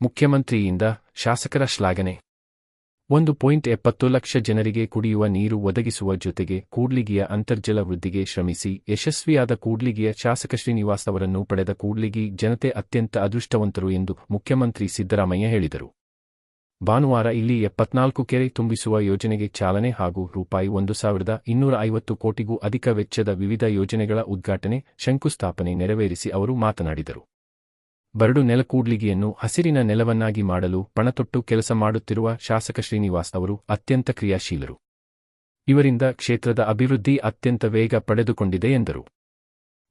ಮುಖ್ಯಮಂತ್ರಿಯಿಂದ ಶಾಸಕರ ಶ್ಲಾಘನೆ. 1.70 ಲಕ್ಷ ಜನರಿಗೆ ಕುಡಿಯುವ ನೀರು ಒದಗಿಸುವ ಜೊತೆಗೆ ಕೂಡ್ಲಿಗಿಯ ಅಂತರ್ಜಲ ವೃದ್ಧಿಗೆ ಶ್ರಮಿಸಿ ಯಶಸ್ವಿಯಾದ ಕೂಡ್ಲಿಗಿಯ ಶಾಸಕ ಶ್ರೀನಿವಾಸ್ ಅವರನ್ನು ಪಡೆದ ಕೂಡ್ಲಿಗಿ ಜನತೆ ಅತ್ಯಂತ ಅದೃಷ್ಟವಂತರು ಎಂದು ಮುಖ್ಯಮಂತ್ರಿ ಸಿದ್ದರಾಮಯ್ಯ ಹೇಳಿದರು. ಭಾನುವಾರ ಇಲ್ಲಿ 74 ಕೆರೆ ತುಂಬಿಸುವ ಯೋಜನೆಗೆ ಚಾಲನೆ ಹಾಗೂ ₹1,250 ಕೋಟಿಗೂ ಅಧಿಕ ವೆಚ್ಚದ ವಿವಿಧ ಯೋಜನೆಗಳ ಉದ್ಘಾಟನೆ, ಶಂಕುಸ್ಥಾಪನೆ ನೆರವೇರಿಸಿ ಅವರು ಮಾತನಾಡಿದರು. ಬರಡು ನೆಲ ಕೂಡ್ಲಿಗಿಯನ್ನು ಹಸಿರಿನ ನೆಲವನ್ನಾಗಿ ಮಾಡಲು ಪಣತೊಟ್ಟು ಕೆಲಸ ಮಾಡುತ್ತಿರುವ ಶಾಸಕ ಶ್ರೀನಿವಾಸ್ ಅವರು ಅತ್ಯಂತ ಕ್ರಿಯಾಶೀಲರು. ಇವರಿಂದ ಕ್ಷೇತ್ರದ ಅಭಿವೃದ್ಧಿ ಅತ್ಯಂತ ವೇಗ ಪಡೆದುಕೊಂಡಿದೆ ಎಂದರು.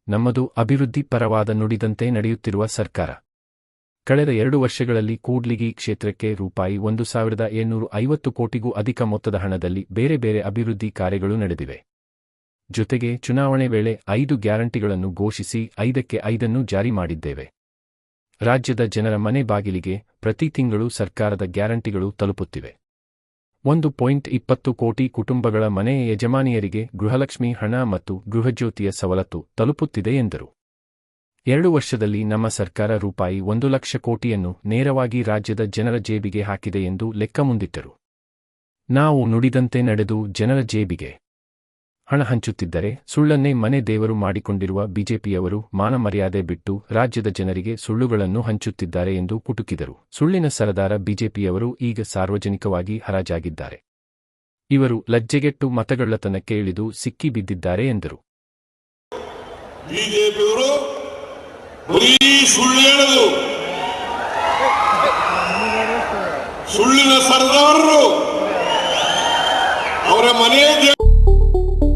ನಮ್ಮದು ಅಭಿವೃದ್ಧಿ ಪರವಾದ ನುಡಿದಂತೆ ನಡೆಯುತ್ತಿರುವ ಸರ್ಕಾರ. ಕಳೆದ 2 ವರ್ಷಗಳಲ್ಲಿ ಕೂಡ್ಲಿಗಿ ಕ್ಷೇತ್ರಕ್ಕೆ ₹1,750 ಕೋಟಿಗೂ ಅಧಿಕ ಮೊತ್ತದ ಹಣದಲ್ಲಿ ಬೇರೆ ಬೇರೆ ಅಭಿವೃದ್ಧಿ ಕಾರ್ಯಗಳು ನಡೆದಿವೆ. ಜೊತೆಗೆ ಚುನಾವಣೆ ವೇಳೆ 5 ಗ್ಯಾರಂಟಿಗಳನ್ನು ಘೋಷಿಸಿ 5ಕ್ಕೆ 5 ಜಾರಿ ಮಾಡಿದ್ದೇವೆ. ರಾಜ್ಯದ ಜನರ ಮನೆ ಬಾಗಿಲಿಗೆ ಪ್ರತಿ ತಿಂಗಳು ಸರ್ಕಾರದ ಗ್ಯಾರಂಟಿಗಳು ತಲುಪುತ್ತಿವೆ. 1.20 ಕೋಟಿ ಕುಟುಂಬಗಳ ಮನೆಯ ಯಜಮಾನಿಯರಿಗೆ ಗೃಹಲಕ್ಷ್ಮಿ ಹಣ ಮತ್ತು ಗೃಹಜ್ಯೋತಿಯ ಸವಲತ್ತು ತಲುಪುತ್ತಿದೆ ಎಂದರು. 2 ವರ್ಷದಲ್ಲಿ ನಮ್ಮ ಸರ್ಕಾರ ₹1 ಲಕ್ಷ ಕೋಟಿಯನ್ನು ನೇರವಾಗಿ ರಾಜ್ಯದ ಜನರ ಜೇಬಿಗೆ ಹಾಕಿದೆ ಎಂದು ಲೆಕ್ಕ ಮುಂದಿಟ್ಟರು. ನಾವು ನುಡಿದಂತೆ ನಡೆದು ಜನರ ಜೇಬಿಗೆ ಹಣ ಹಂಚುತ್ತಿದ್ದರೆ ಸುಳ್ಳನ್ನೇ ಮನೆ ದೇವರು ಮಾಡಿಕೊಂಡಿರುವ ಬಿಜೆಪಿಯವರು ಮಾನಮರ್ಯಾದೆ ಬಿಟ್ಟು ರಾಜ್ಯದ ಜನರಿಗೆ ಸುಳ್ಳುಗಳನ್ನು ಹಂಚುತ್ತಿದ್ದಾರೆ ಎಂದು ಕುಟುಕಿದರು. ಸುಳ್ಳಿನ ಸರದಾರ ಬಿಜೆಪಿಯವರು ಈಗ ಸಾರ್ವಜನಿಕವಾಗಿ ಹರಾಜಾಗಿದ್ದಾರೆ. ಇವರು ಲಜ್ಜೆಗೆಟ್ಟು ಮತಗಳ್ಳತನಕ್ಕೆ ಇಳಿದು ಸಿಕ್ಕಿ ಬಿದ್ದಿದ್ದಾರೆ ಎಂದರು. ಬಿಜೆಪಿಯವರು ಸುಳ್ಳಿನ ಸರದಾರರು, ಅವರ ಮನೆಯ